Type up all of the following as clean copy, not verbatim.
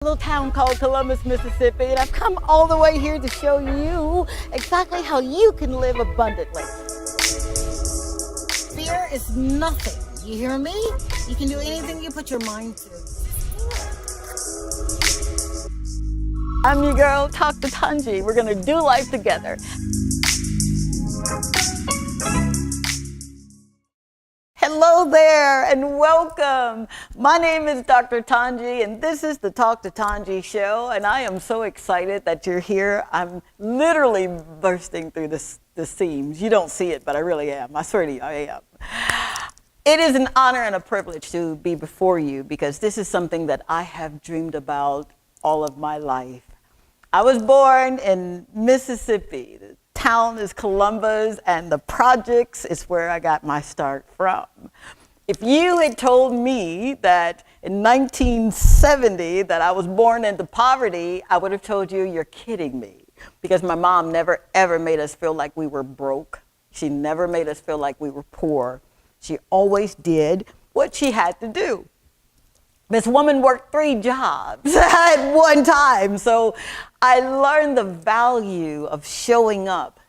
Little town called Columbus, Mississippi, and I've come all the way here to show you exactly how you can live abundantly. Fear is nothing. You hear me? You can do anything you put your mind to. I'm your girl, Talk to Tongie. We're gonna do life together. Hello there and welcome. My name is Dr. Tongie and this is the Talk to Tongie show, and I am so excited that you're here. I'm literally bursting through the seams. You don't see it, but I really am. I swear to you, I am. It is an honor and a privilege to be before you because this is something that I have dreamed about all of my life. I was born in Mississippi. The town is Columbus, and the projects is where I got my start from. If you had told me that in 1970 that I was born into poverty, I would have told you you're kidding me, because my mom never ever made us feel like we were broke. She never made us feel like we were poor. She always did what she had to do. This woman worked 3 jobs at one time. So I learned the value of showing up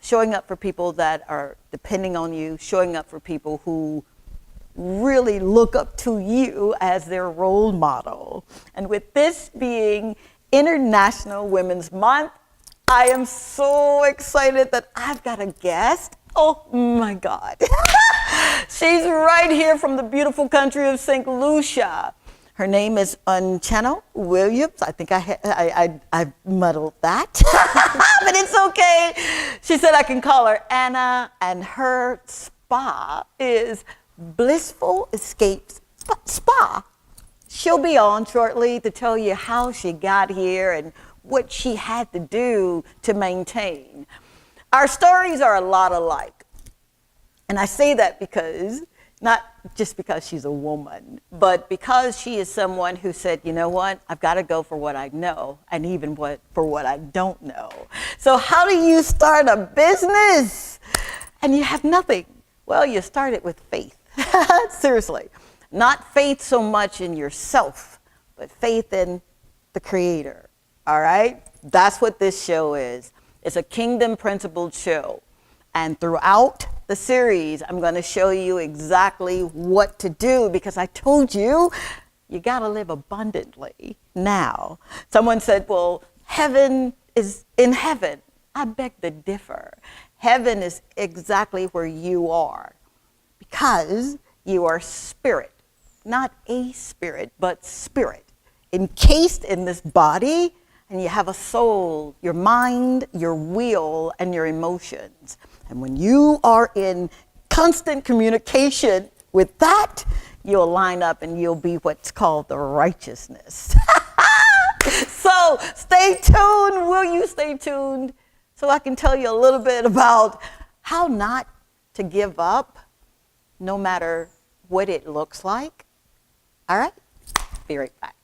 for people that are depending on you, showing up for people who really look up to you as their role model. And with this being International Women's Month, I am so excited that I've got a guest. Oh my God. She's right here from the beautiful country of St. Lucia. Her name is Harchanna Williams. I think I muddled that, but it's okay. She said I can call her Anna, and her spa is Blissful Escapes Spa. She'll be on shortly to tell you how she got here and what she had to do to maintain. Our stories are a lot alike. And I say that because, not just because she's a woman, but because she is someone who said, you know what, I've got to go for what I know, and even for what I don't know. So how do you start a business and you have nothing? Well, you start it with faith. Seriously. Not faith so much in yourself, but faith in the Creator. All right? That's what this show is. It's a kingdom principled show. And throughout the series, I'm going to show you exactly what to do, because I told you, you got to live abundantly now. Someone said, well, heaven is in heaven. I beg to differ. Heaven is exactly where you are, because you are spirit, not a spirit, but spirit, encased in this body, and you have a soul, your mind, your will, and your emotions. And when you are in constant communication with that, you'll line up and you'll be what's called the righteousness. So stay tuned. Will you stay tuned? So I can tell you a little bit about how not to give up no matter what it looks like. All right? Be right back.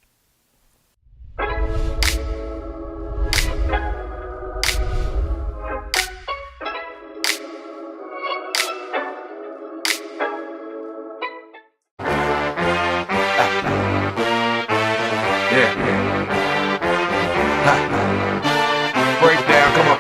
Breakdown, come on.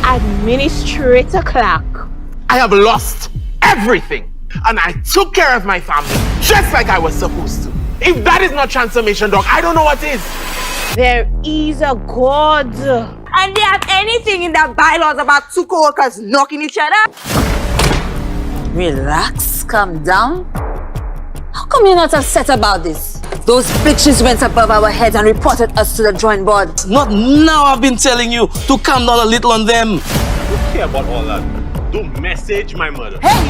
Administrator Clark. I have lost everything, and I took care of my family just like I was supposed to. If that is not transformation, Doc, I don't know what is. There is a God. And they have anything in their bylaws about 2 co-workers knocking each other? Relax, calm down. How come you're not upset about this? Those bitches went above our heads and reported us to the drawing board. Not now. I've been telling you to calm down a little on them. Don't care about all that. Don't message my mother. Hey,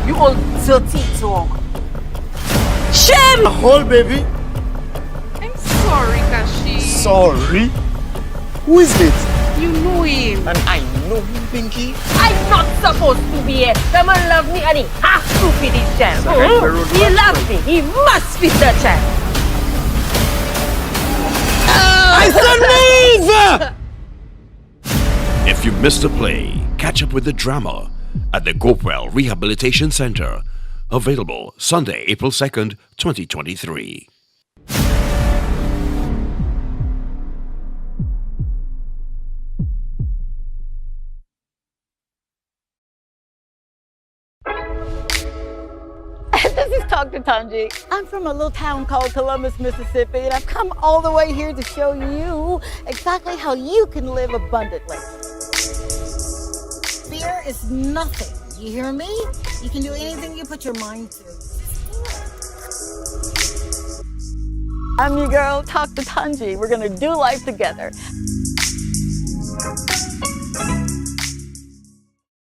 you old dirty dog. Shame! Hold, baby. I'm sorry, Kashi. Sorry? Who is it? You know him. And I know him, Pinky. I'm not supposed to be here. The man loves me and he has to be this child. He loves me. He must be the child. I said move! If you missed the play, catch up with the drama at the Gopwell Rehabilitation Center. Available Sunday, April 2nd, 2023. This is Dr. Tongie. I'm from a little town called Columbus, Mississippi, and I've come all the way here to show you exactly how you can live abundantly. Fear is nothing. You hear me? You can do anything you put your mind to. I'm your girl, Dr. Tongie. We're gonna do life together.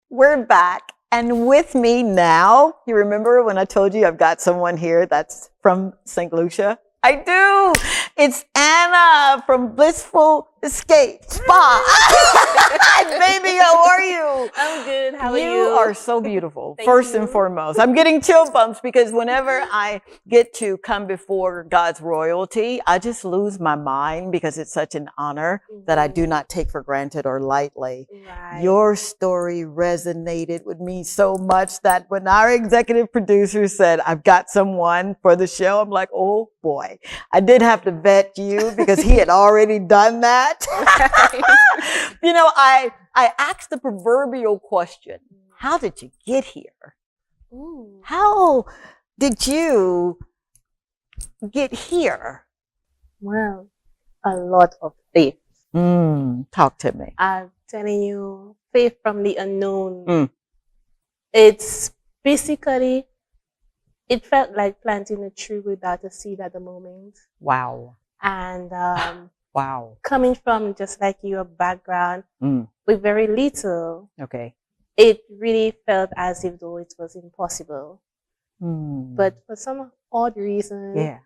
We're back. And with me now, you remember when I told you I've got someone here that's from St. Lucia? I do. It's Anna from Blissful Escape Spa. Baby, how are you? I'm good. How are you? You are so beautiful, Thank first you. and foremost. I'm getting chill bumps because whenever I get to come before God's royalty, I just lose my mind because it's such an honor that I do not take for granted or lightly. Right. Your story resonated with me so much that when our executive producer said, I've got someone for the show, I'm like, oh boy. I did have to vet you because he had already done that. You know, I asked the proverbial question, how did you get here? Ooh. How did you get here? Well, a lot of faith. Talk to me. I'm telling you, faith from the unknown. Mm. It's basically, it felt like planting a tree without a seed at the moment. Wow. And Wow. coming from just like your background with very little, Okay. it really felt as if though it was impossible. But for some odd reason, Yeah.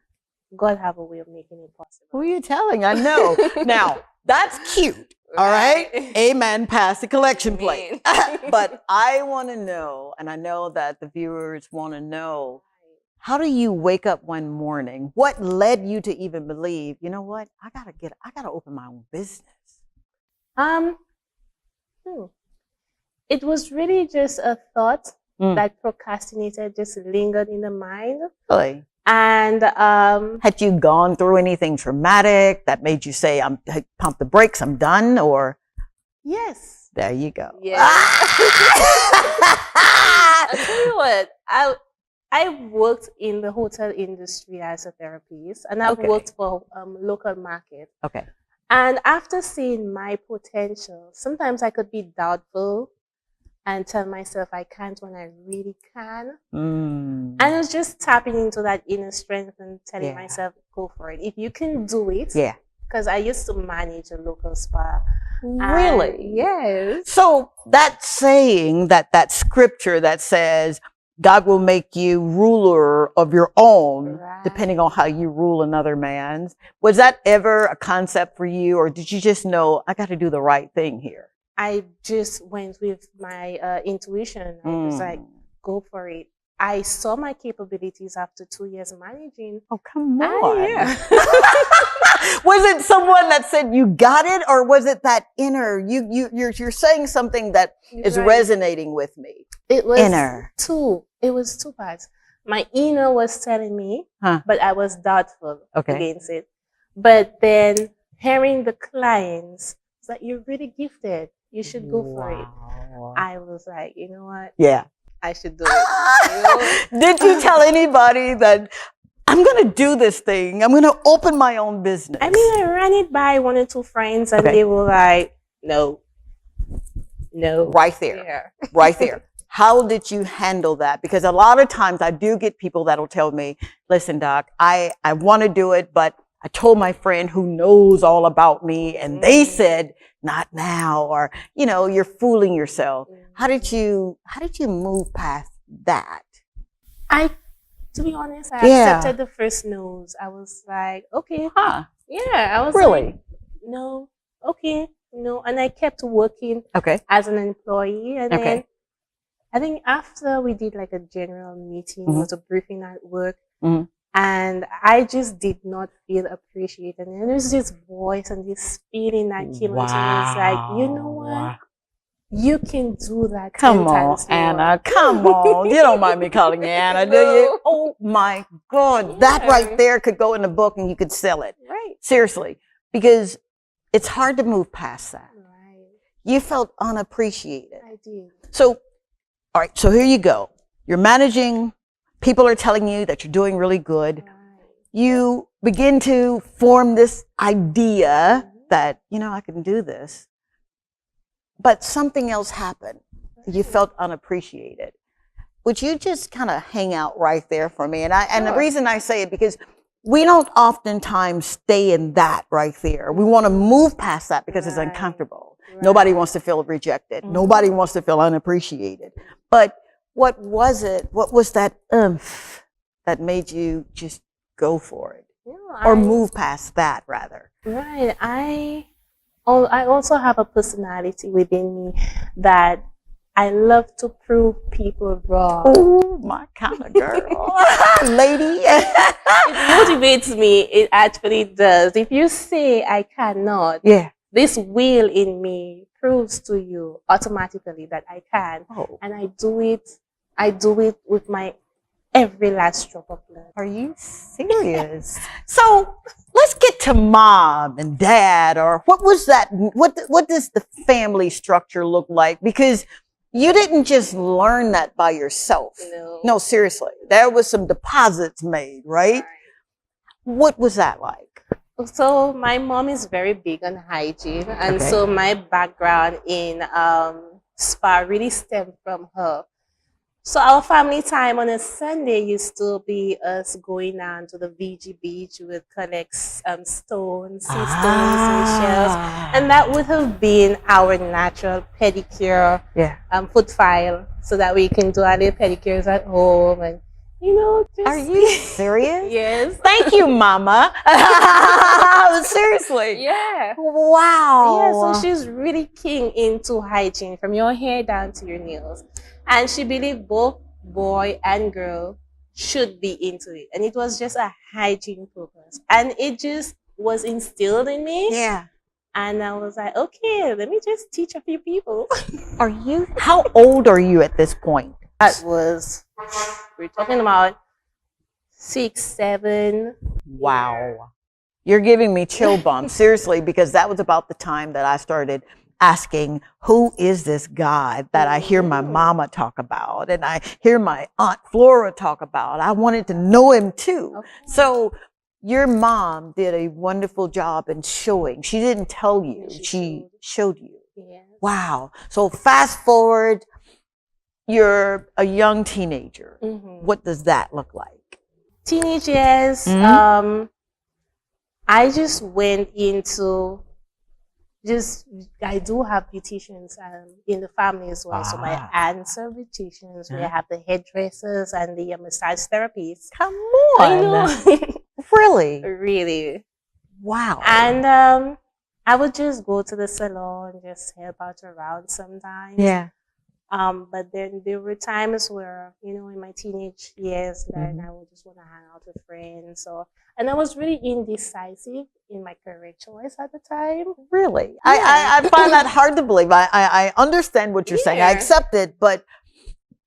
God have a way of making it possible. Who are you telling? I know. Now, that's cute. All right. Amen. Pass the collection plate. But I want to know, and I know that the viewers want to know, how do you wake up one morning? What led you to even believe, you know what? I gotta open my own business. It was really just a thought that procrastinated, just lingered in the mind. Really? And Had you gone through anything traumatic that made you say, hey, pump the brakes, I'm done? Or yes. there you go. Yeah. I'll tell you what, I worked in the hotel industry as a therapist, and I've worked for local market. Okay. And after seeing my potential, sometimes I could be doubtful and tell myself I can't when I really can. And it was just tapping into that inner strength and telling myself, go for it. If you can do it. Yeah. Because I used to manage a local spa. Really? Yes. So that saying, that scripture that says, God will make you ruler of your own, depending on how you rule another man's. Was that ever a concept for you, or did you just know, I got to do the right thing here? I just went with my intuition. I was like, go for it. I saw my capabilities after 2 years managing. Oh, come on. Yeah. Was it someone that said you got it, or was it that inner, you're saying something that is resonating with me? It was inner. It was two parts. My inner was telling me, but I was doubtful against it. But then hearing the clients, it's like, you're really gifted. You should go for it. I was like, you know what? Yeah. I should do it. Did you tell anybody that I'm going to do this thing? I'm going to open my own business. I mean, I ran it by one or two friends and they were like, no. Right there. Right there. How did you handle that? Because a lot of times I do get people that'll tell me, listen, doc, I want to do it, but I told my friend who knows all about me and they said, not now, or, you know, you're fooling yourself. How did you move past that? To be honest, I accepted the first no's. I was like, okay. Yeah, I was like, no, okay, no. And I kept working as an employee. And then I think after we did like a general meeting, it was a briefing at work, And I just did not feel appreciated. And there's this voice and this feeling that came into me. It's like, you know what? You can do that. Come 10 on, times more. Anna. Come on. You don't mind me calling you Anna, do you? Oh my God. That right there could go in the book and you could sell it. Right. Seriously. Because it's hard to move past that. Right. You felt unappreciated. I did. So, all right. So here you go. You're managing. People are telling you that you're doing really good. Right. You begin to form this idea that, you know, I can do this. But something else happened. You felt unappreciated. Would you just kind of hang out right there for me? And the reason I say it, because we don't oftentimes stay in that right there. We want to move past that because it's uncomfortable. Nobody wants to feel rejected. Nobody wants to feel unappreciated. But what was it? What was that oomph that made you just go for it? Or move past that, rather? Right. I also have a personality within me that I love to prove people wrong. Oh, my kind of girl. Lady. It motivates me. It actually does. If you say I cannot, this will in me proves to you automatically that I can. And I do it with my every last drop of blood. Are you serious? So let's get to mom and dad, or what was that? What does the family structure look like? Because you didn't just learn that by yourself. No, seriously. There was some deposits made, right? What was that like? So my mom is very big on hygiene, and so my background in spa really stemmed from her. So our family time on a Sunday used to be us going down to the VG beach. We would collect stones, sea stones and shells. And that would have been our natural pedicure foot file, so that we can do our little pedicures at home. And, you know, just... Are you serious? Yes. Thank you, Mama. Seriously. Yeah. Wow. Yeah, so she's really keen into hygiene from your hair down to your nails. And she believed both boy and girl should be into it. And it was just a hygiene purpose. And it just was instilled in me. Yeah. And I was like, okay, let me just teach a few people. How old are you at this point? We're talking about 6, 7. Wow. You're giving me chill bumps, seriously, because that was about the time that I started asking, who is this guy that I hear my mama talk about and I hear my Aunt Flora talk about? I wanted to know him too. Okay. So your mom did a wonderful job in showing. She didn't tell you, she showed you. Yes. Wow. So fast forward, you're a young teenager. What does that look like? Teenage years, I just went into I do have beauticians in the family as well. So my aunts are beauticians. We have the hairdressers and the massage therapists. Come on. I know. Really? Really. Wow. And I would just go to the salon, just help out around sometimes. Yeah. But then there were times where, you know, in my teenage years, that I would just want to hang out with friends. And I was really indecisive in my career choice at the time. Really? Yeah. I find that hard to believe. I understand what you're saying. I accept it, but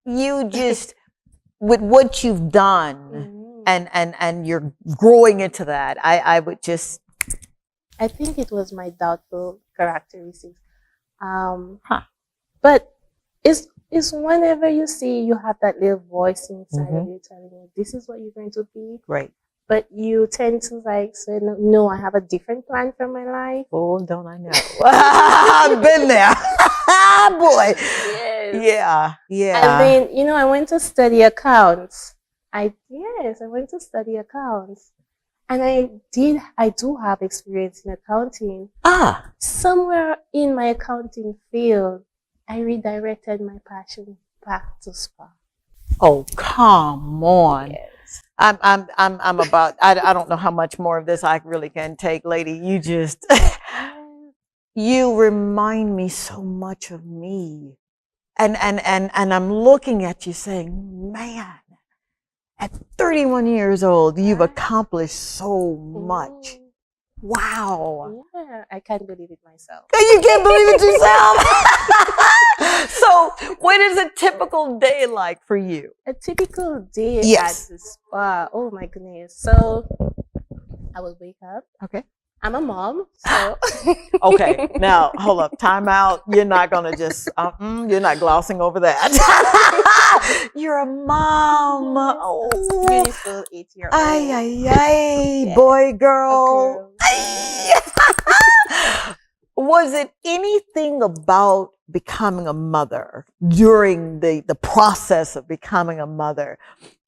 you just, with what you've done and you're growing into that, I would just. I think it was my doubtful characteristics. But it's whenever you see you have that little voice inside of you telling you, this is what you're going to be. Right. But you tend to say, no, I have a different plan for my life. Oh, don't I know? I've been there. Boy. Yes. Yeah. And then, you know, I went to study accounts. I went to study accounts. And I do have experience in accounting. Somewhere in my accounting field, I redirected my passion back to spa. Oh, come on. Yes. I'm about, I don't know how much more of this I really can take, lady. You just, you remind me so much of me. And I'm looking at you saying, man. At 31 years old, you've accomplished so much. Mm. Wow. Yeah, I can't believe it myself. You can't believe it yourself. So, what is a typical day like for you? A typical day Yes. at the spa. Oh my goodness. So I will wake up. Okay. I'm a mom, so Okay. Now, hold up. Time out. You're not going to just, you're not glossing over that. You're a mom. Yes, Oh. beautiful 8-year-old. Ay, ay, ay. Yeah. Boy, A girl. girl. Ay. Was it anything about becoming a mother during the process of becoming a mother?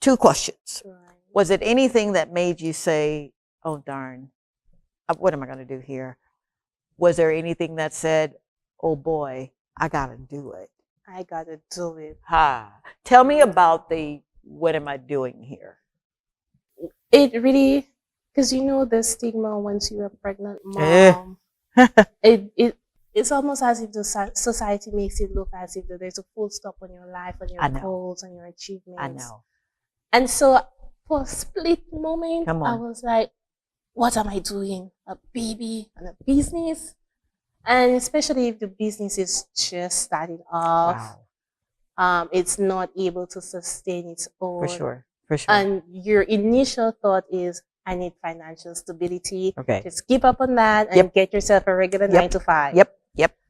Two questions. Right. Was it anything that made you say, oh, darn, what am I going to do here? Was there anything that said, oh boy, I got to do it? I gotta do it. Tell me about what am I doing here? It really, because you know the stigma once you're a pregnant Eh. mom, it's almost as if the society makes it look as if there's a full stop on your life, on I your know. goals, and your achievements. I know. And so for a split moment, Come I on. was like, what am I doing? A baby and a business? And especially if the business is just starting off, Wow. it's not able to sustain its own. For sure. For sure. And your initial thought is, I need financial stability. Okay. Just keep up on that and Yep. get yourself a regular Yep. 9 to 5. Yep.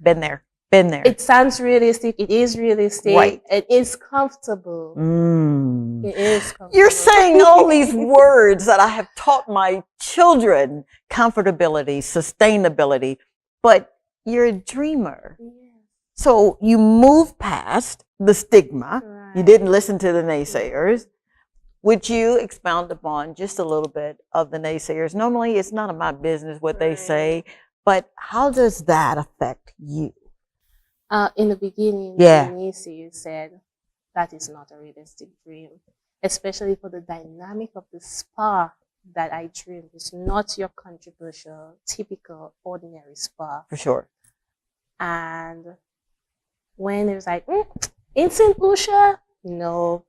Been there. Been there. It sounds realistic. It is realistic. Right. It is comfortable. Mm. It is comfortable. You're saying all these words that I have taught my children: comfortability, sustainability, but you're a dreamer. Yeah. So you move past the stigma. You Right. didn't listen to the naysayers. Would you expound upon just a little bit of the naysayers? Normally, it's none of my business what they Right. say, but how does that affect you? In the beginning, Yeah. you said that is not a realistic dream, especially for the dynamic of the spa that I dream. It's not your controversial, typical, ordinary spa. For sure. And when it was like, in St. Lucia, no.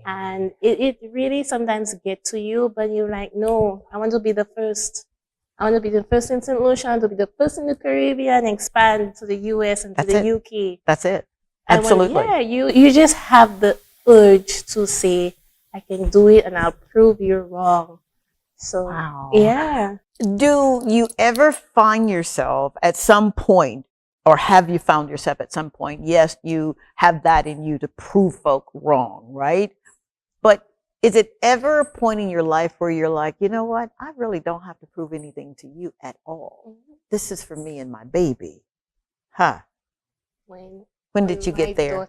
And it really sometimes get to you, but you're like, no, I want to be the first. I want to be the first in St. Lucia. I want to be the first in the Caribbean, expand to the US and to That's the it. UK. That's it. And when- Absolutely. you just have the urge to say, I can do it and I'll prove you're wrong. So, Wow. yeah. Do you ever find yourself at some point, or have you found yourself at some point? Yes, you have that in you to prove folk wrong, right? But is it ever a point in your life where you're like, you know what? I really don't have to prove anything to you at all. This is for me and my baby. Huh. When did you get there?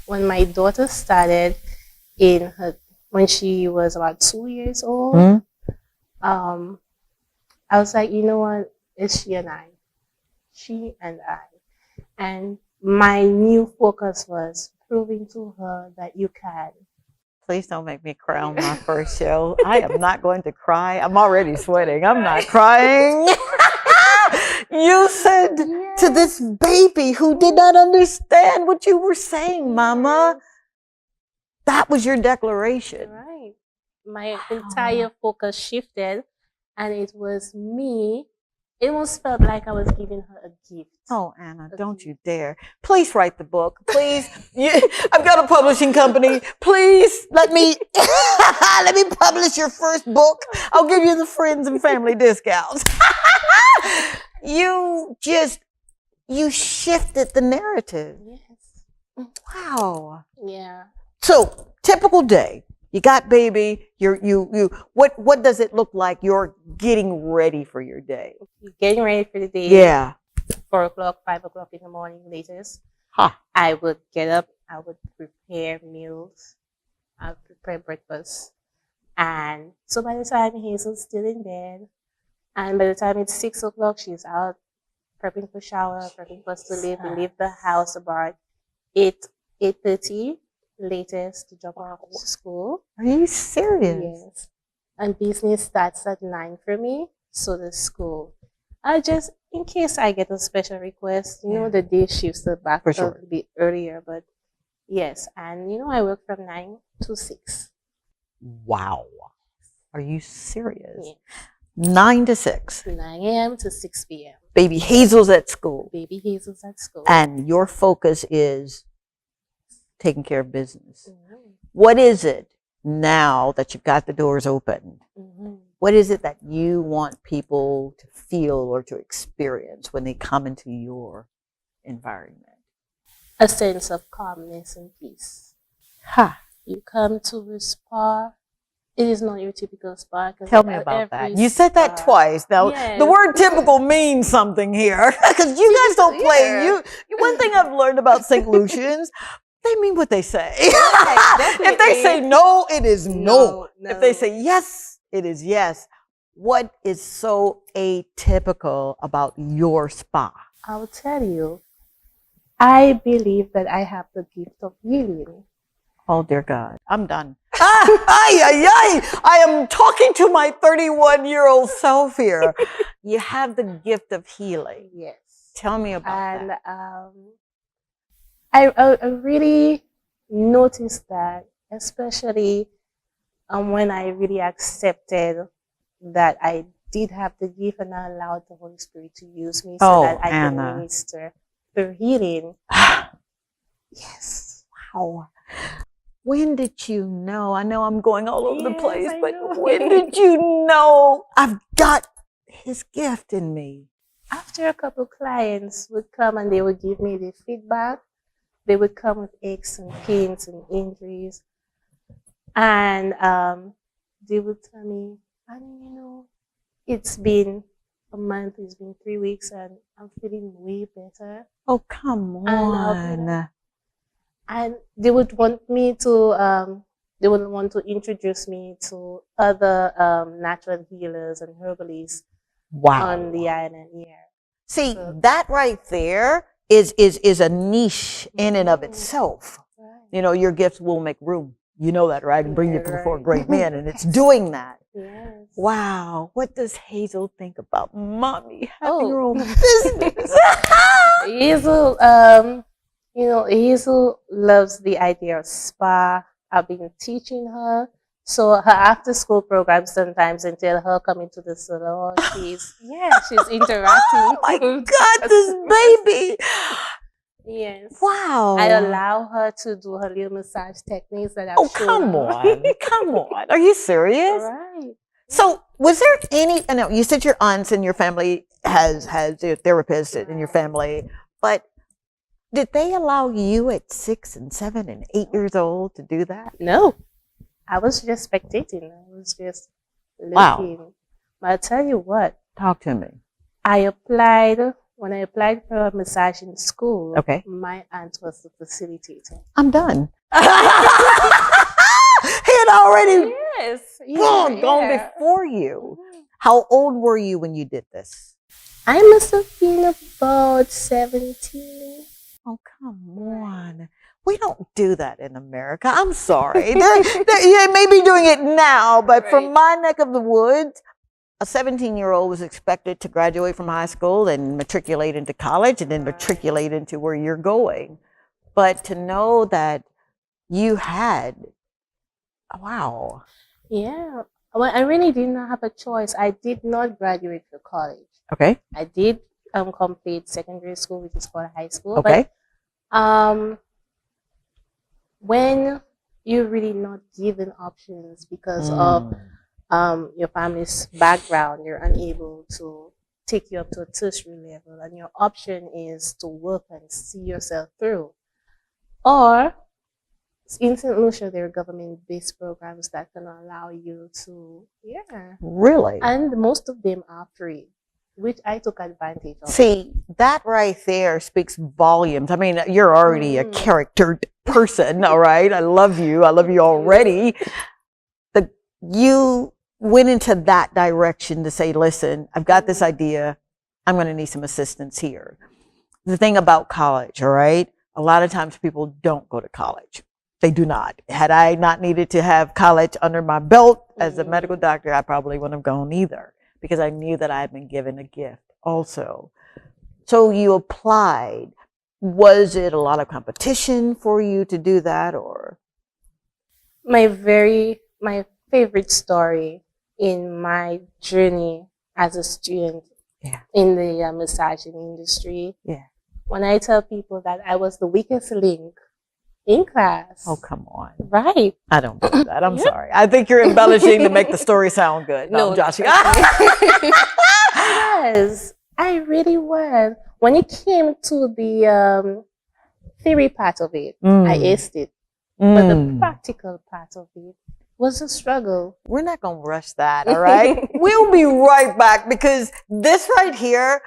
When my daughter started when she was about 2 years old, Mhm. I was like, you know what? It's she and I. She and I. And my new focus was proving to her that you can. Please don't make me cry on my first show. I am not going to cry. I'm already sweating. I'm not crying. You said to this baby who did not understand what you were saying, Mama. That was your declaration. Right. My entire focus shifted, and it was me. It almost felt like I was giving her a gift. Oh, Anna, don't you dare. Please write the book. Please. I've got a publishing company. Please let me publish your first book. I'll give you the friends and family discounts. You shifted the narrative. Yes. Wow. Yeah. So, typical day. You got baby. What does it look like you're getting ready for your day? You're getting ready for the day. Yeah. 4 o'clock, 5 o'clock in the morning latest. Huh. I would get up. I would prepare meals. I would prepare breakfast. And so by the time Hazel's still in bed, and by the time it's 6 o'clock, she's out prepping for shower, prepping for us to leave. We leave the house about 8:30 latest to drop her off to school. Are you serious? Yes. And business starts at 9 for me, so the school. In case I get a special request, the day shifts the back For sure. a bit earlier, but yes. And, I work from 9 to 6. Wow. Are you serious? Yeah. 9 to 6. 9 a.m. to 6 p.m. Baby Hazel's at school. Baby Hazel's at school. And your focus is taking care of business. Mhm. What is it now that you've got the doors open? Mhm. What is it that you want people to feel or to experience when they come into your environment? A sense of calmness and peace. Ha! You come to a spa. It is not your typical spa. Tell me about that. You said that twice. Now, Yes. the word typical means something here because you guys don't play. Yeah. One thing I've learned about St. Lucians, they mean what they say. Yes, If they say no, it is no. No. If they say yes, it is yes. What is so atypical about your spa? I'll tell you, I believe that I have the gift of healing. Oh, dear God. I'm done. I am talking to my 31-year-old self here. You have the gift of healing. Yes. Tell me about And that. I really noticed that, especially when I really accepted that I did have the gift and I allowed the Holy Spirit to use me so Oh, that I can Anna. minister through healing. Yes. Wow. When did you know? I know I'm going all over the Yes, place, I but know. when did you know I've got his gift in me? After a couple clients would come and they would give me the feedback, they would come with aches and pains and injuries. And they would tell me, and it's been a month, it's been 3 weeks, and I'm feeling way better. Oh, come on. And they would want me to, they would want to introduce me to other natural healers and herbalists Wow. on the island here. See, So- that right there is a niche in and of itself. Right. Your gifts will make room. You know that, right? I can bring you Yeah, before right. great men, and it's doing that. Yes. Wow. What does Hazel think about mommy having Oh. her own business? Hazel, Hazel loves the idea of spa. I've been teaching her. So her after school program sometimes until her coming to the salon, she's interacting. Oh my God, this baby. Yes. Wow. I allow her to do her little massage techniques that I've Oh, shown come her. on. Come on. Are you serious? Right. So was there any, I know you said your aunts and your family has a therapist in your family, but did they allow you at 6 and 7 and 8 years old to do that? No. I was just spectating. I was just looking. Wow. But I'll tell you what, Talk to me. when I applied for a massage in school, Okay. my aunt was the facilitator. I'm done. He had already Yes. gone before you. How old were you when you did this? I must have been about 17. Oh, come on. We don't do that in America. I'm sorry. They may be doing it now, but from Right. my neck of the woods, a 17-year-old was expected to graduate from high school and matriculate into college and then matriculate into where you're going. But to know that you had, wow. Yeah. Well, I really did not have a choice. I did not graduate from college. Okay. I did complete secondary school, which is called high school. Okay. But when you're really not given options because of your family's background, you're unable to take you up to a tertiary level, and your option is to work and see yourself through. Or in St. Lucia, there are government-based programs that can allow you to, Really? and most of them are free, which I took advantage of. See, that right there speaks volumes. I mean, you're already a charactered person, all right? I love you. I love you already. You went into that direction to say, listen, I've got this idea. I'm going to need some assistance here. The thing about college, all right? A lot of times people don't go to college. They do not. Had I not needed to have college under my belt as a medical doctor, I probably wouldn't have gone either, because I knew that I had been given a gift also. So you applied. Was it a lot of competition for you to do that, or? My very my favorite story in my journey as a student in the massaging industry. Yeah. When I tell people that I was the weakest link in class. Oh, come on. Right. I don't believe that. I'm sorry. I think you're embellishing to make the story sound good. No, Joshua. I really was. When it came to the theory part of it, I aced it. But the practical part of it was a struggle. We're not going to rush that, all right? We'll be right back because this right here,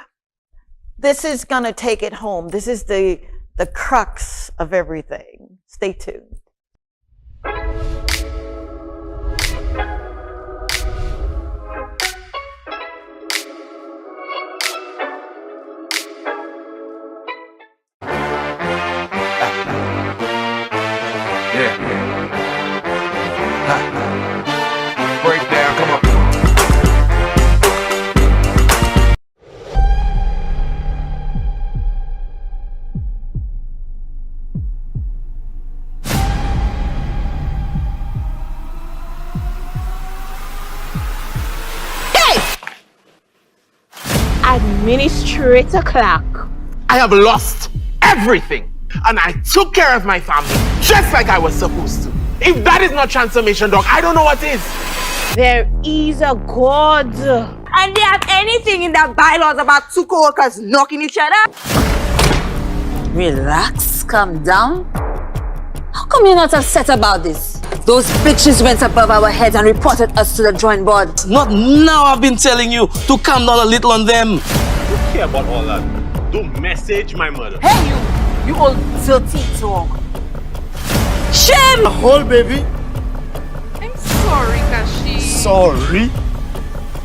this is going to take it home. This is the crux of everything. Stay tuned. Break down, come on. Administrator Clark. I have lost everything. And I took care of my family just like I was supposed to. If that is not transformation, Doc, I don't know what is. There is a God. And they have anything in their bylaws about two co-workers knocking each other? Relax, calm down. How come you're not upset about this? Those bitches went above our heads and reported us to the drawing board. Not now I've been telling you to calm down a little on them. Don't care about all that. Don't message my mother. Hey, you old dirty dog. Shame! Hold, baby. I'm sorry, Kashi. Sorry?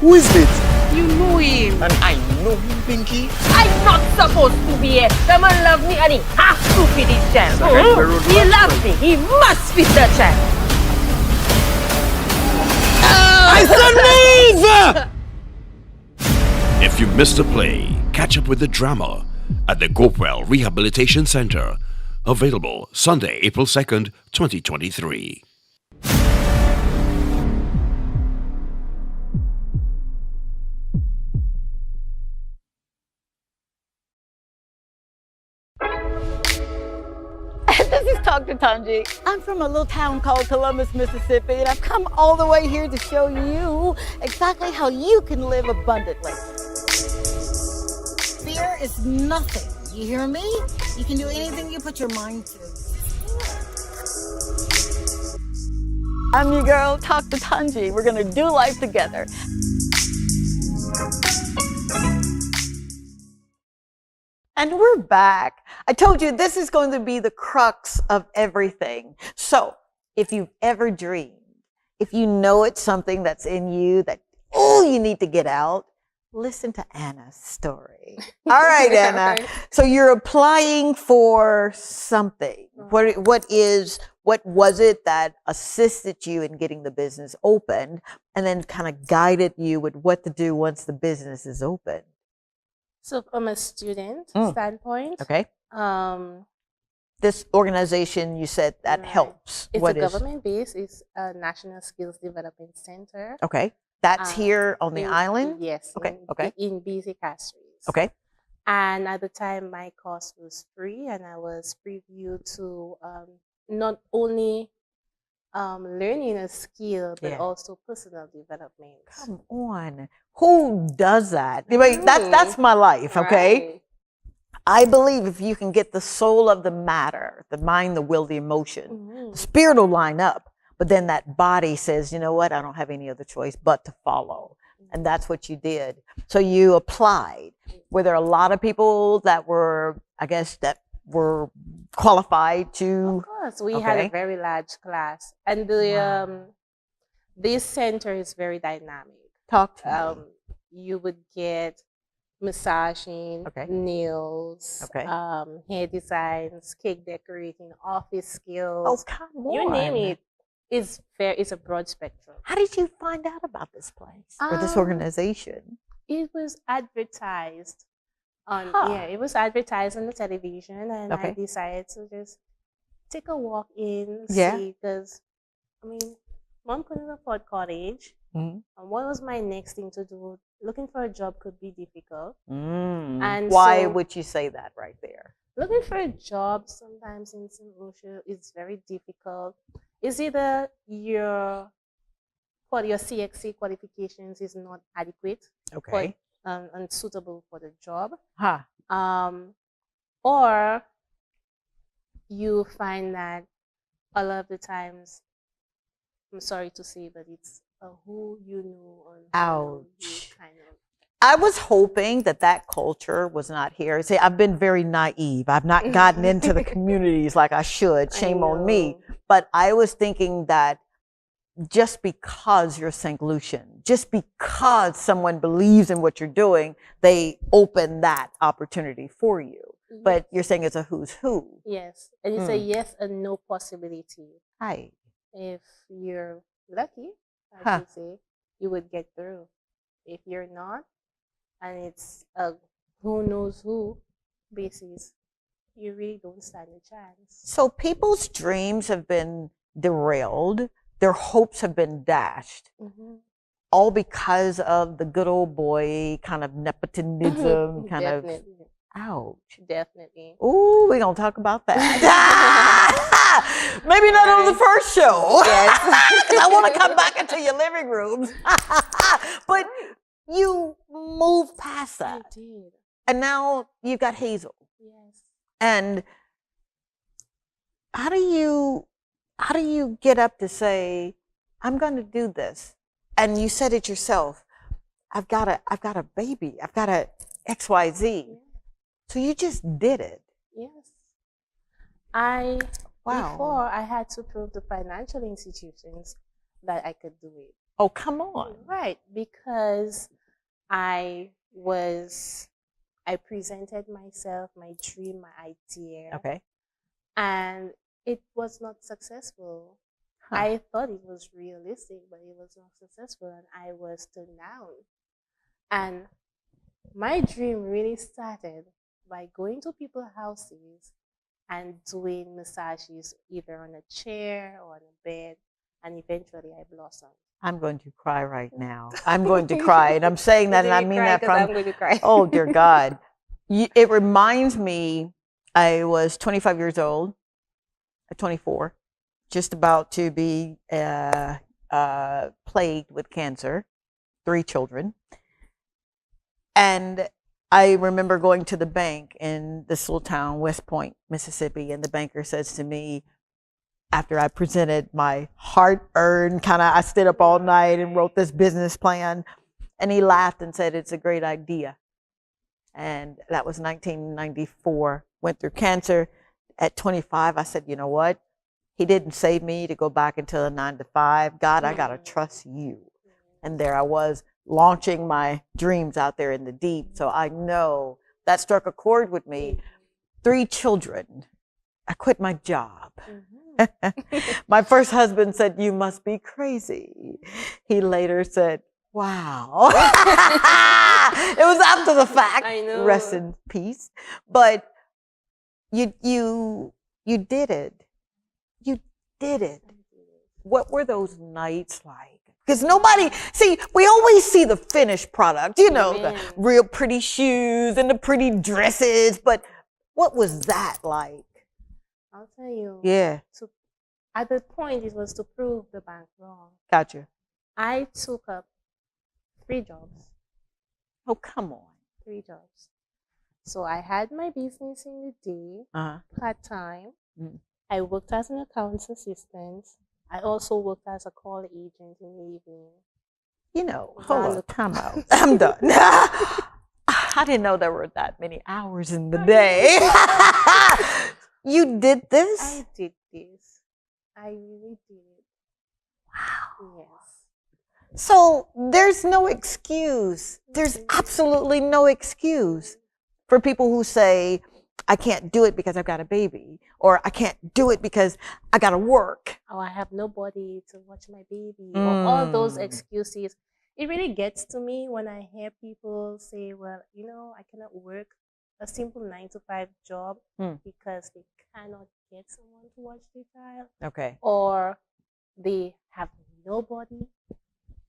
Who is it? You know him. And I know him, Pinky. I'm not supposed to be here. The man loves me and he has to feed his child. He loves me. He must feed the child. I said leave! If you missed the play, catch up with the drama at the Gopewell Rehabilitation Center. Available Sunday, April 2nd, 2023. This is Dr. Tongie. I'm from a little town called Columbus, Mississippi, and I've come all the way here to show you exactly how you can live abundantly. Fear is nothing. You hear me? You can do anything you put your mind to. I'm your girl, Dr. Tongie. We're gonna do life together. And we're back. I told you this is going to be the crux of everything. So if you've ever dreamed, if you know it's something that's in you that, you need to get out, listen to Anna's story. All right, Anna. So you're applying for something. What was it that assisted you in getting the business open and then kind of guided you with what to do once the business is open? So from a student standpoint, Okay. This organization, you said that helps. It's government-based. It's a National Skills Development Center. Okay. That's here on the island? Yes. Okay. In BC Castries. Okay. And at the time, my course was free, and I was previewed to not only learning a skill, but also personal development. Come on. Who does that? That's my life, okay? Right. I believe if you can get the soul of the matter, the mind, the will, the emotion, the spirit will line up. But then that body says, you know what? I don't have any other choice but to follow. And that's what you did. So you applied. Were there a lot of people that were, that were qualified to? Of course, we had a very large class. And this center is very dynamic. Talk to me. You would get massaging, nails, hair designs, cake decorating, office skills. Oh, come on. You name it. It's a broad spectrum. How did you find out about this place or this organization? It was advertised on it was advertised on the television, and I decided to just take a walk in, see, because mom couldn't afford cottage. Mhm. And what was my next thing to do? Looking for a job could be difficult. And Why so would you say that right there? looking for a job sometimes in St. Lucia is very difficult. It's either your CXC qualifications is not adequate Okay. and suitable for the job, Huh. or you find that a lot of the times, I'm sorry to say, but it's who you know or who know you Ouch. kind of. I was hoping that that culture was not here. See, I've been very naive. I've not gotten into the communities like I should. Shame on me. But I was thinking that just because you're St. Lucian, just because someone believes in what you're doing, they open that opportunity for you. Yes. But you're saying it's a who's who. Yes, and it's a yes and no possibility. Hi. If you're lucky, I Huh. should say, you would get through. If you're not, and it's a who knows who basis, you really don't stand a chance. So people's dreams have been derailed. Their hopes have been dashed. All because of the good old boy kind of nepotism, kind of. Definitely. Ouch. Definitely. Ooh, we're going to talk about that. Maybe not on the first show. Yes. Because I want to come back into your living rooms. But you moved past I that. did. And now you've got Hazel. Yes. And how do you get up to say, I'm going to do this? And you said it yourself. I've got a baby. I've got a XYZ. Yeah. So you just did it. Yes. Wow. Before I had to prove to financial institutions that I could do it. Oh, come on. Right, because I presented myself, my dream, my idea. Okay. And it was not successful. Huh. I thought it was realistic, but it was not successful, and I was turned down. And my dream really started by going to people's houses and doing massages either on a chair or on a bed, and eventually I blossomed. I'm going to cry right now. I'm going to cry. And I'm saying that, and I mean that from, I'm going to cry. oh, dear God. It reminds me, I was 25 years old, 24, just about to be plagued with cancer, 3 children. And I remember going to the bank in this little town, West Point, Mississippi, and the banker says to me, after I presented my hard-earned I stayed up all night and wrote this business plan, and he laughed and said, it's a great idea. And that was 1994, went through cancer. At 25, I said, you know what? He didn't save me to go back into a 9 to 5. God, I got to trust you. And there I was, launching my dreams out there in the deep. So I know that struck a chord with me. 3 children. I quit my job. My first husband said, you must be crazy. He later said, wow. It was after the fact. I know. Rest in peace. But you did it. You did it. What were those nights like? Because we always see the finished product, the real pretty shoes and the pretty dresses, but what was that like? I'll tell you. Yeah. At the point, it was to prove the bank wrong. Gotcha. I took up 3 jobs. Oh, come on. 3 jobs. So I had my business in the day, part-time. I worked as an accounts assistant. I also worked as a call agent in the evening. Hold on, time out. I'm done. I didn't know there were that many hours in the day. You did this? I did this. I really did it. Wow. Yes. So there's no excuse. There's absolutely no excuse for people who say, I can't do it because I've got a baby, or I can't do it because I got to work. Oh, I have nobody to watch my baby, or all those excuses. It really gets to me when I hear people say, well, I cannot work a simple 9 to 5 job because they cannot get someone to watch their child. Okay. Or they have nobody.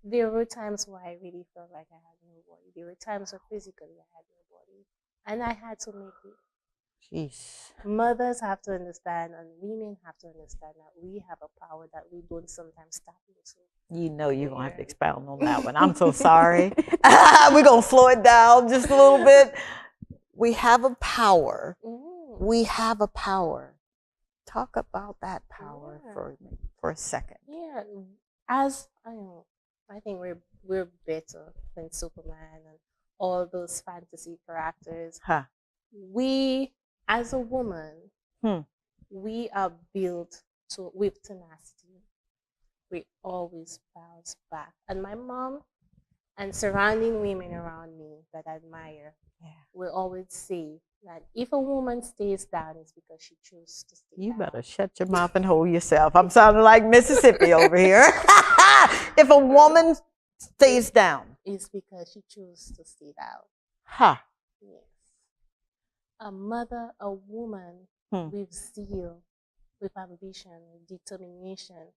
There were times where I really felt like I had nobody. There were times where physically I had nobody. And I had to make it. Jeez. Mothers have to understand, and women have to understand that we have a power that we don't sometimes tap into. You know you're going to have to expound on that one. I'm so sorry. We're going to slow it down just a little bit. We have a power. We have a power. Talk about that power for a second. Yeah, as I know, I think we're better than Superman and all those fantasy characters. Huh. We, as a woman, we are built with tenacity. We always bounce back. And my mom and surrounding women around me that I admire will always say that if a woman stays down, it's because she chose to stay down. You better shut your mouth and hold yourself. I'm sounding like Mississippi over here. If a woman stays down, it's because she chose to stay down. Huh. Yes. A mother, a woman with zeal, with ambition, with determination,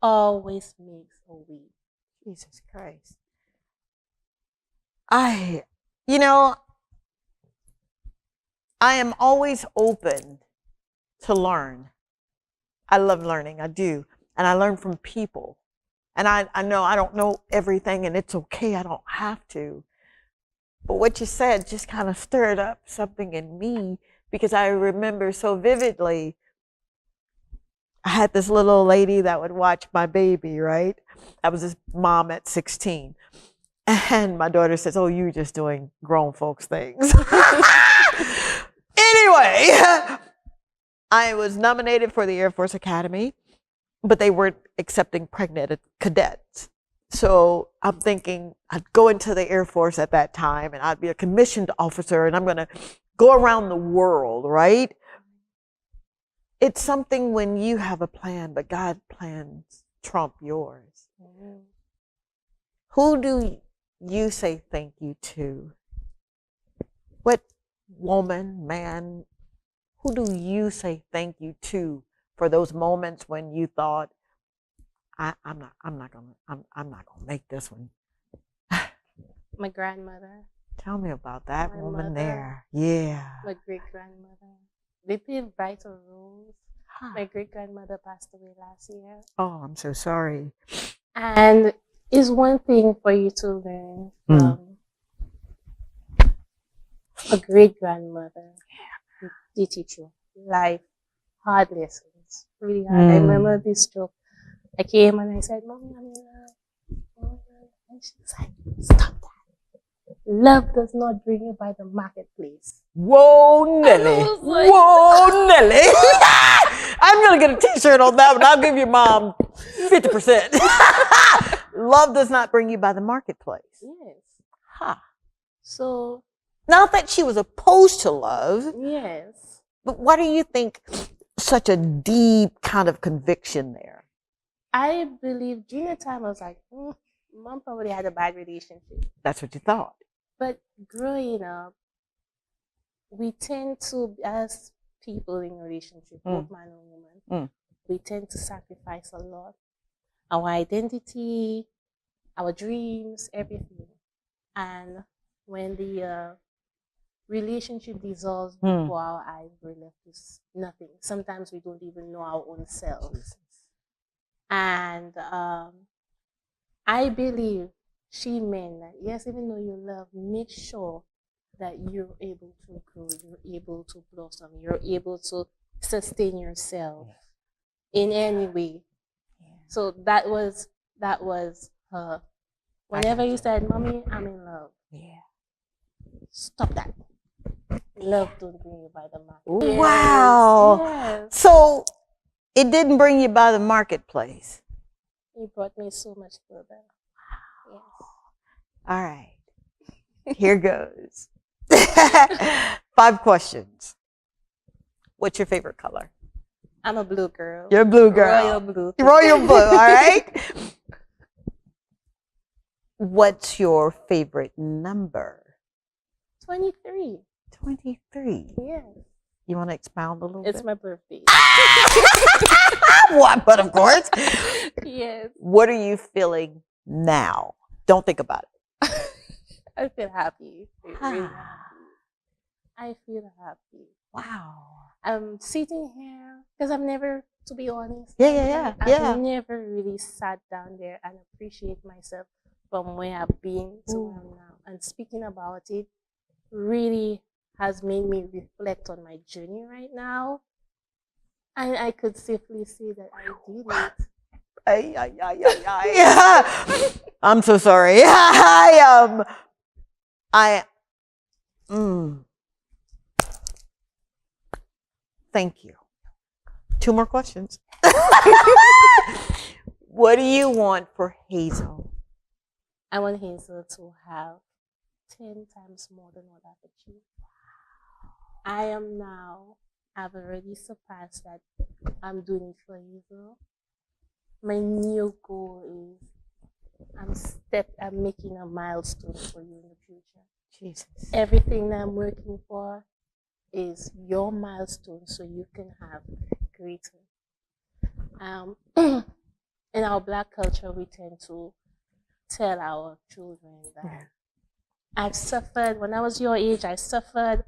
always makes a way. Jesus Christ. I am always open to learn. I love learning, I do. And I learn from people. And I know I don't know everything, and it's okay, I don't have to. But what you said just kind of stirred up something in me, because I remember so vividly, I had this little lady that would watch my baby, right? I was his mom at 16. And my daughter says, "Oh, you're just doing grown folks things." Anyway, I was nominated for the Air Force Academy, but they weren't accepting pregnant cadets. So I'm thinking I'd go into the Air Force at that time, and I'd be a commissioned officer, and I'm going to go around the world, right? It's something when you have a plan, but God's plans trump yours. Mm-hmm. Who do you say thank you to? What woman, man, who do you say thank you to for those moments when you thought, I'm not gonna make this one? My grandmother. Tell me about that My woman mother, there. Yeah. My great grandmother. They played vital roles. Huh. My great grandmother passed away last year. Oh, I'm so sorry. And it's one thing for you to learn from a great grandmother. They teach you life, hard lessons, really hard. I remember this joke. I came and I said, "Mommy, I'm in love." And she's like, "Stop that. Love does not bring you by the marketplace." Whoa, Nelly. Like, whoa, Nelly. I'm going to get a t-shirt on that one. I'll give your mom 50%. Love does not bring you by the marketplace. Yes. Huh. So. Not that she was opposed to love. Yes. But why do you think such a deep kind of conviction there? I believe during the time I was like, Mom probably had a bad relationship. That's what you thought. But growing up, we tend to, as people in a relationship, both man and woman, we tend to sacrifice a lot. Our identity, our dreams, everything. And when the relationship dissolves before our eyes, we're left with nothing. Sometimes we don't even know our own selves. And I believe she meant that, yes, even though you love, make sure that you're able to grow, you're able to blossom, you're able to sustain yourself in any way. Yeah. So that was her. Whenever you said, "Mommy, I'm in love," stop that. Love don't bring you by the market. Wow. Yes. So it didn't bring you by the marketplace. It brought me so much further. Yes. All right. Here goes. 5 questions. What's your favorite color? I'm a blue girl. You're a blue girl. Royal blue. Royal blue, all right? What's your favorite number? 23. 23. Yes. You want to expound a little It's bit? my birthday. What? But of course. Yes. What are you feeling now? Don't think about it. I feel happy. Really happy. I feel happy. Wow. I'm sitting here because I've never, to be honest, Yeah. I've never really sat down there and appreciate myself from where I've been to where I'm now. And speaking about it really has made me reflect on my journey right now. And I could safely say that I did it. I'm so sorry. Thank you. 2 more questions. What do you want for Hazel? I want Hazel to have 10 times more than what I've achieved. I've already surpassed that. I'm doing it for Hazel. My new goal is I'm making a milestone for you in the future. Jesus. Everything that I'm working for is your milestone so you can have greater. In our Black culture, we tend to tell our children that I've suffered. When I was your age, I suffered.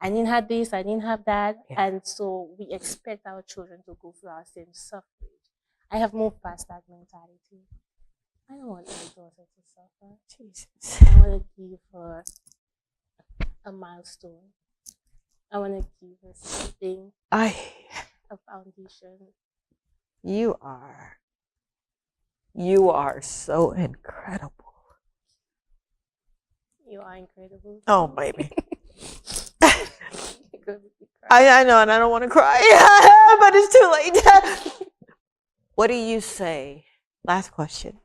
I didn't have this, I didn't have that. Yeah. And so we expect our children to go through our same suffering. I have moved past that mentality. I don't want my daughter to suffer. Jesus. I want to give her a milestone. I want to give her something, a foundation. You are so incredible. You are incredible. Oh, baby. I know, and I don't want to cry, but it's too late. What do you say? Last question.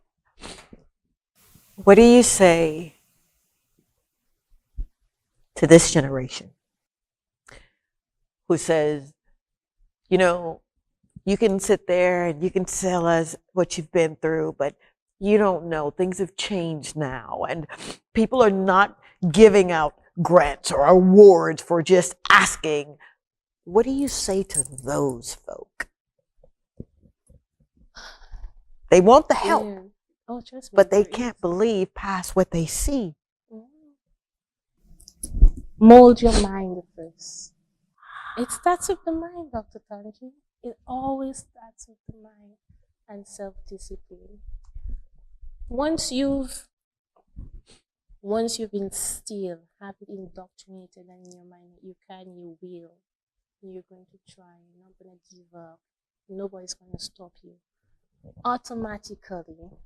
What do you say to this generation who says, you know, you can sit there and you can tell us what you've been through, but you don't know. Things have changed now, and people are not giving out grants or awards for just asking. What do you say to those folk? They want the help, trust me, but they can't believe past what they see. Mold your mind first. It starts with the mind, Dr. Tongie. It always starts with the mind and self-discipline. Once you've instilled, have it indoctrinated and in your mind that you can, you will, you're going to try, you're not going to give up, nobody's going to stop you. Automatically,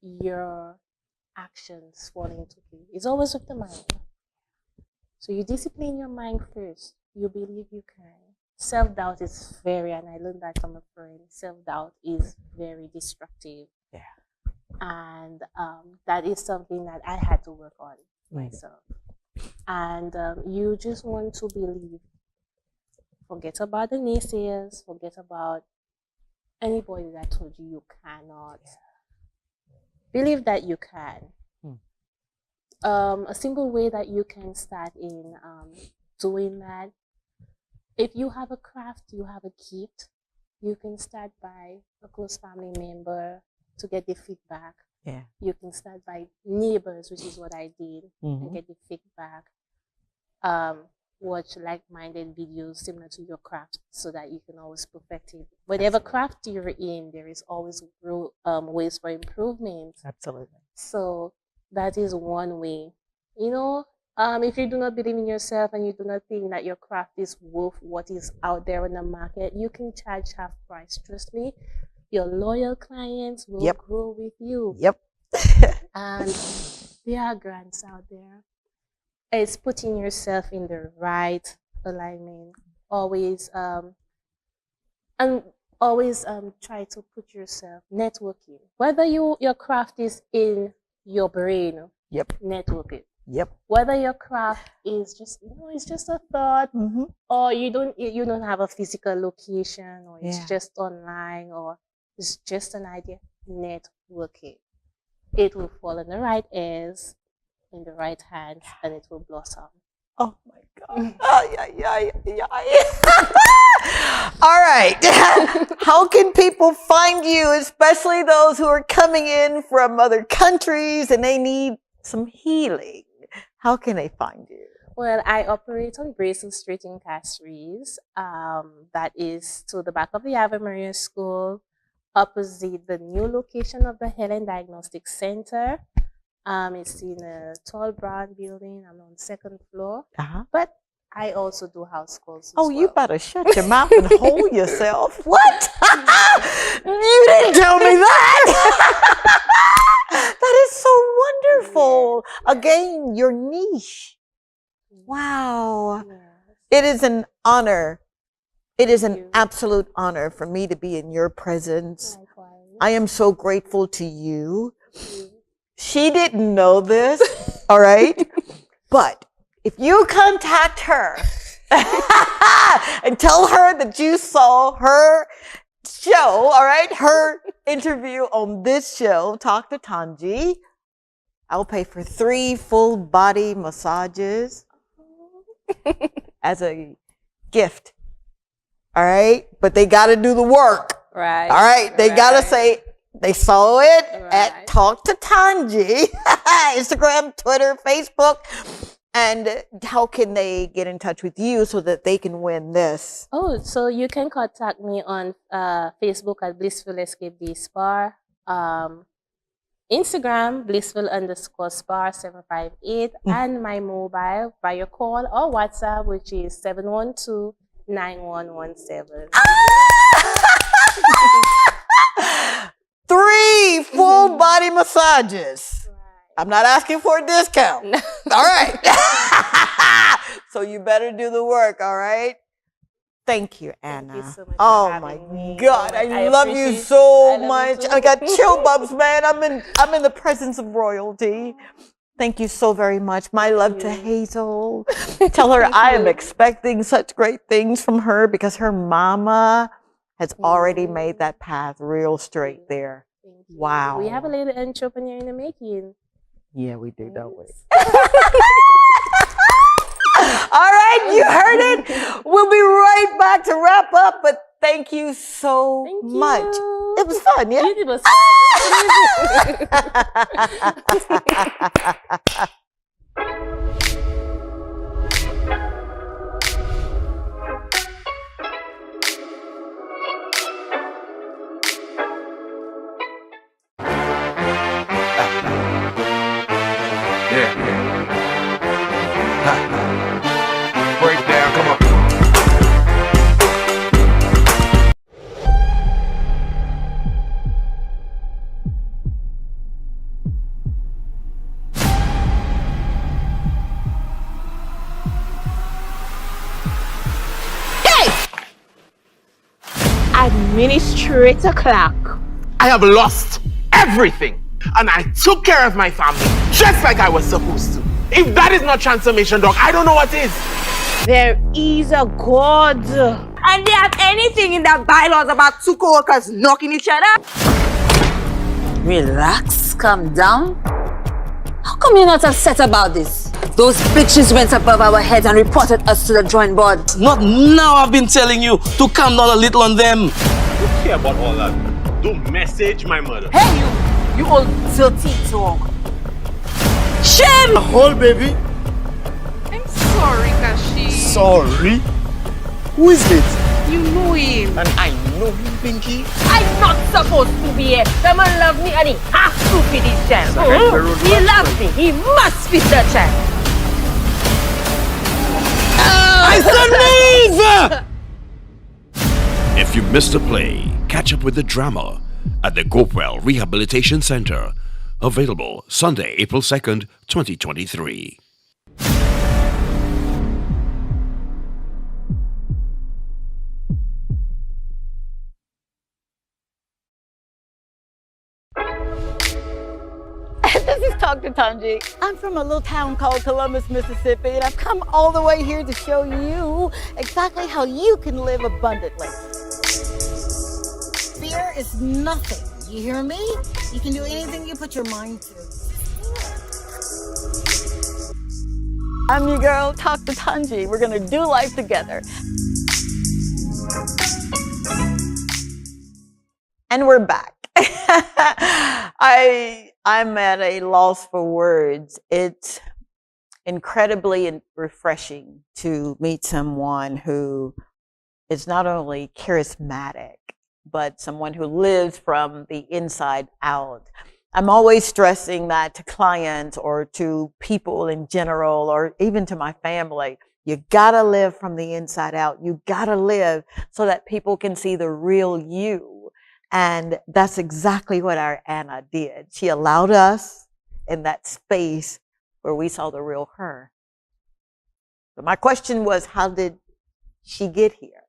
your actions fall into place. It's always with the mind. So you discipline your mind first. You believe you can. Self-doubt is and I learned that from a friend, self-doubt is very destructive. Yeah. And that is something that I had to work on myself. And you just want to believe. Forget about the naysayers. Forget about anybody that told you you cannot. Believe that you can. A simple way that you can start in doing that, if you have a craft, you have a gift, you can start by a close family member to get the feedback. Yeah. You can start by neighbors, which is what I did, and get the feedback. Watch like-minded videos similar to your craft so that you can always perfect it. Whatever craft you're in, there is always ways for improvement. Absolutely. So that is one way. You know, if you do not believe in yourself and you do not think that your craft is worth what is out there in the market, you can charge half price. Trust me, your loyal clients will grow with you. Yep. And there are grants out there. It's putting yourself in the right alignment. Always try to put yourself networking. Whether your craft is in your brain, network it. Yep. Whether your craft is just it's just a thought, or you don't have a physical location, or it's just online, or it's just an idea. Network it. It will fall in the right ears, in the right hands, and it will blossom. Oh my God. All right. How can people find you, especially those who are coming in from other countries and they need some healing? How can they find you? Well, I operate on Grayson Street in Castries. That is to the back of the Ave Maria School, opposite the new location of the Helen Diagnostic Center. It's in a tall brown building. I'm on the second floor. But I also do house calls. Oh, you better shut your mouth and hold yourself. What? You didn't tell me that. That is so wonderful. Again, your niche. Wow. It is an honor. It is an absolute honor for me to be in your presence. I am so grateful to you. She didn't know this, all right? But if you contact her and tell her that you saw her show, all right, her interview on this show, Talk to Tongie, I'll pay for 3 full body massages as a gift, all right? But they got to do the work, right? All right, they got to say, they saw it at Talk to Tongie, Instagram, Twitter, Facebook. And how can they get in touch with you so that they can win this? Oh, so you can contact me on Facebook at Blissful Escape Day Spa, Instagram, Blissful_Spa 758, and my mobile via call or WhatsApp, which is 712-9117. 3 full body massages. I'm not asking for a discount. All right. So you better do the work, all right? Thank you, Anna. Thank you so much oh for my having me. God, I love you so much. I got chill bumps, man. I'm in the presence of royalty. Thank you so very much. My love to Hazel. Tell her I am expecting such great things from her because her mama has already made that path real straight there. Wow. We have a little entrepreneur in the making. Yeah, we do, don't we? All right, you heard it. We'll be right back to wrap up, but thank you so much. It was fun, yeah? It was fun. Break down, come on. Administrator Clark. I have lost everything, and I took care of my family just like I was supposed to. If that is not transformation, Doc, I don't know what is. There is a God. And they have anything in their bylaws about 2 co-workers knocking each other? Relax, calm down. How come you're not upset about this? Those bitches went above our heads and reported us to the drawing board. Not now. I've been telling you to calm down a little on them. Don't care about all that. Don't message my mother. Hey, you old dirty dog. Shame! Whole baby. I'm sorry, Kashi. Sorry? Who is it? You know him. And I know him, Pinky. I'm not supposed to be here. The man loves me and he has to feed his child. He loves me. He must feed the child. I said move! If you missed a play, catch up with the drama at the Gopewell Rehabilitation Center. Available Sunday, April 2nd, 2023. This is Talk to Tongie. I'm from a little town called Columbus, Mississippi, and I've come all the way here to show you exactly how you can live abundantly. Fear is nothing. You hear me? You can do anything you put your mind to. I'm your girl, Talk to Tongie. We're gonna do life together. And we're back. I'm at a loss for words. It's incredibly refreshing to meet someone who is not only charismatic, but someone who lives from the inside out. I'm always stressing that to clients or to people in general, or even to my family. You gotta live from the inside out. You gotta live so that people can see the real you. And that's exactly what our Anna did. She allowed us in that space where we saw the real her. But my question was, how did she get here?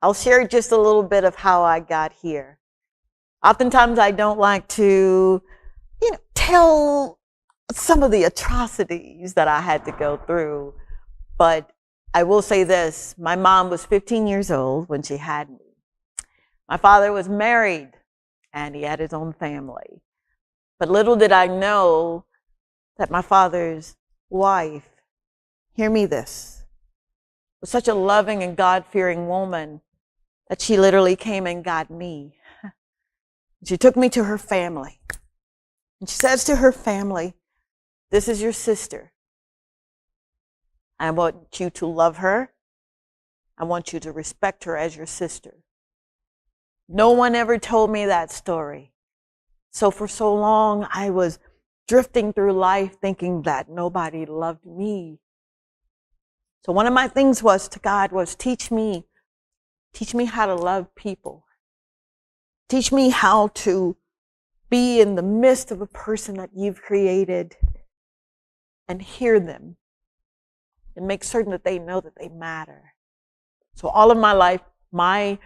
I'll share just a little bit of how I got here. Oftentimes I don't like to, tell some of the atrocities that I had to go through. But I will say this, my mom was 15 years old when she had me. My father was married and he had his own family. But little did I know that my father's wife, hear me this, was such a loving and God-fearing woman that she literally came and got me. She took me to her family. And she says to her family, this is your sister. I want you to love her. I want you to respect her as your sister. No one ever told me that story. So for so long, I was drifting through life thinking that nobody loved me. So one of my things was to God was teach me how to love people. Teach me how to be in the midst of a person that you've created and hear them and make certain that they know that they matter. So all of my life, my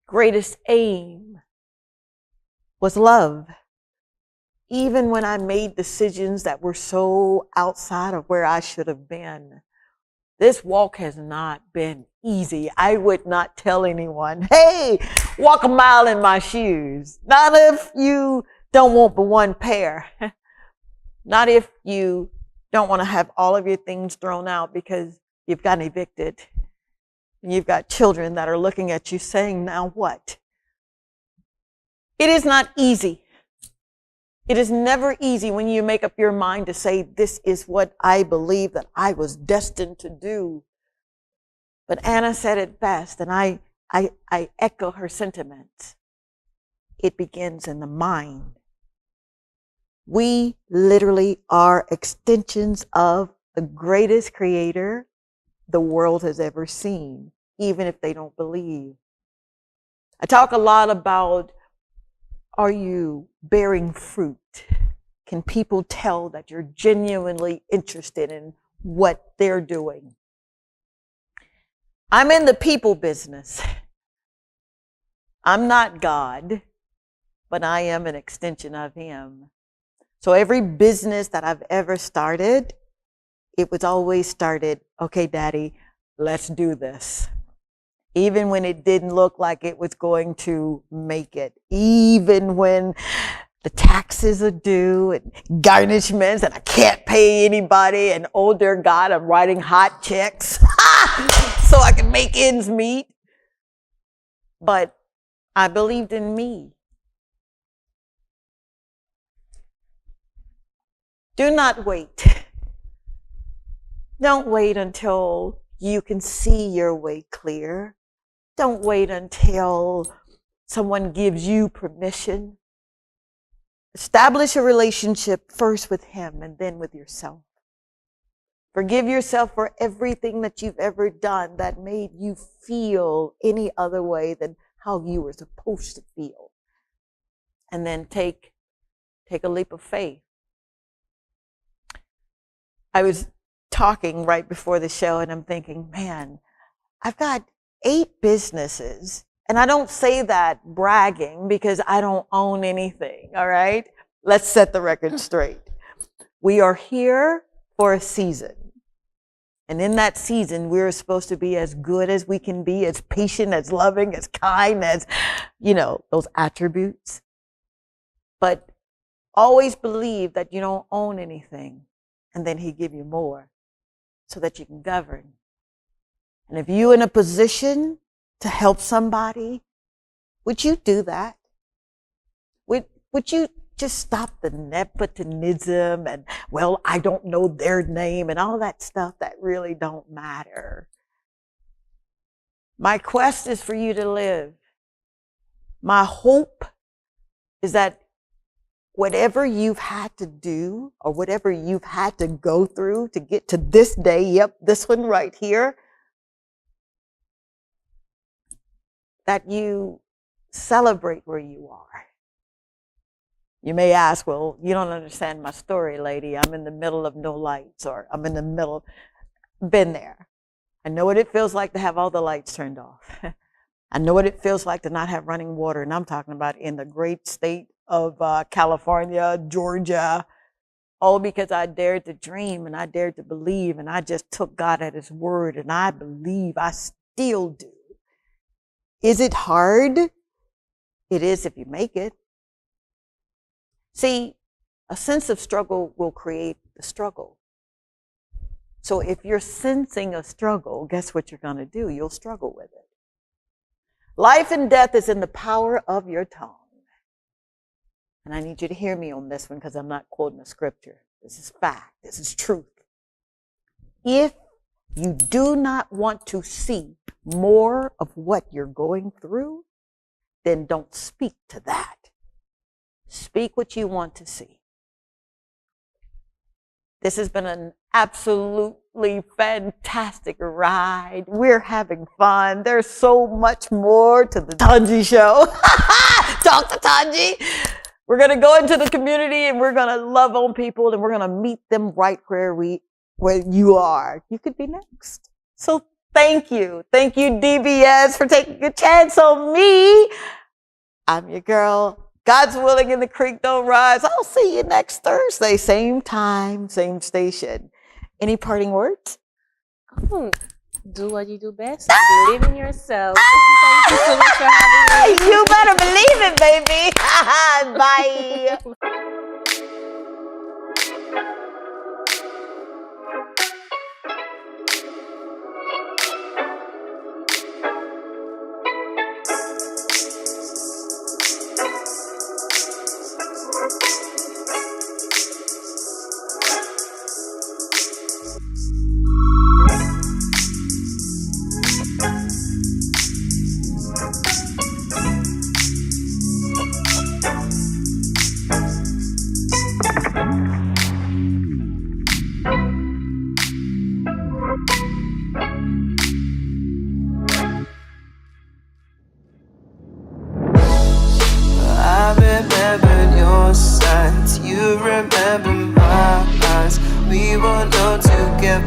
greatest aim was love. Even when I made decisions that were so outside of where I should have been. This walk has not been easy. I would not tell anyone, hey, walk a mile in my shoes. Not if you don't want but one pair. Not if you don't want to have all of your things thrown out because you've gotten evicted. And you've got children that are looking at you saying, now what? It is not easy. It is never easy when you make up your mind to say, this is what I believe that I was destined to do. But Anna said it best, and I echo her sentiments. It begins in the mind. We literally are extensions of the greatest creator the world has ever seen, even if they don't believe. I talk a lot about, are you bearing fruit? Can people tell that you're genuinely interested in what they're doing? I'm in the people business. I'm not God, but I am an extension of Him. So every business that I've ever started, it was always started, okay, Daddy, let's do this. Even when it didn't look like it was going to make it. Even when the taxes are due and garnishments and I can't pay anybody and oh dear God, I'm writing hot checks so I can make ends meet. But I believed in me. Do not wait. Don't wait until you can see your way clear. Don't wait until someone gives you permission. Establish a relationship first with Him and then with yourself. Forgive yourself for everything that you've ever done that made you feel any other way than how you were supposed to feel. And then take a leap of faith. I was talking right before the show and I'm thinking, man, I've got 8 businesses. And I don't say that bragging because I don't own anything, all right? Let's set the record straight. We are here for a season. And in that season, we're supposed to be as good as we can be, as patient, as loving, as kind, as, those attributes. But always believe that you don't own anything. And then He give you more. so that you can govern. And if you're in a position to help somebody, would you do that? Would you just stop the nepotism and, well, I don't know their name and all that stuff that really don't matter? My quest is for you to live. My hope is that whatever you've had to do or whatever you've had to go through to get to this day, yep, this one right here, that you celebrate where you are. You may ask, well, you don't understand my story, lady. I'm in the middle of no lights, or I'm in the middle. Been there. I know what it feels like to have all the lights turned off. I know what it feels like to not have running water. And I'm talking about in the great state of California, Georgia, all because I dared to dream and I dared to believe and I just took God at his word and I believe, I still do. Is it hard? It is if you make it. See, a sense of struggle will create the struggle. So if you're sensing a struggle, guess what you're going to do? You'll struggle with it. Life and death is in the power of your tongue. And I need you to hear me on this one because I'm not quoting a scripture. This is fact. This is truth. If you do not want to see more of what you're going through, then don't speak to that. Speak what you want to see. This has been an absolutely fantastic ride. We're having fun. There's so much more to the Tongie show. Talk to Tongie. We're going to go into the community and we're going to love on people and we're going to meet them right where you are. You could be next. So thank you. Thank you, DBS, for taking a chance on me. I'm your girl. God's willing and the creek don't rise. I'll see you next Thursday. Same time, same station. Any parting words? Do what you do best. Believe in yourself. Thank you so much for having me. You better believe it, baby. Bye. You remember my eyes. We were known to get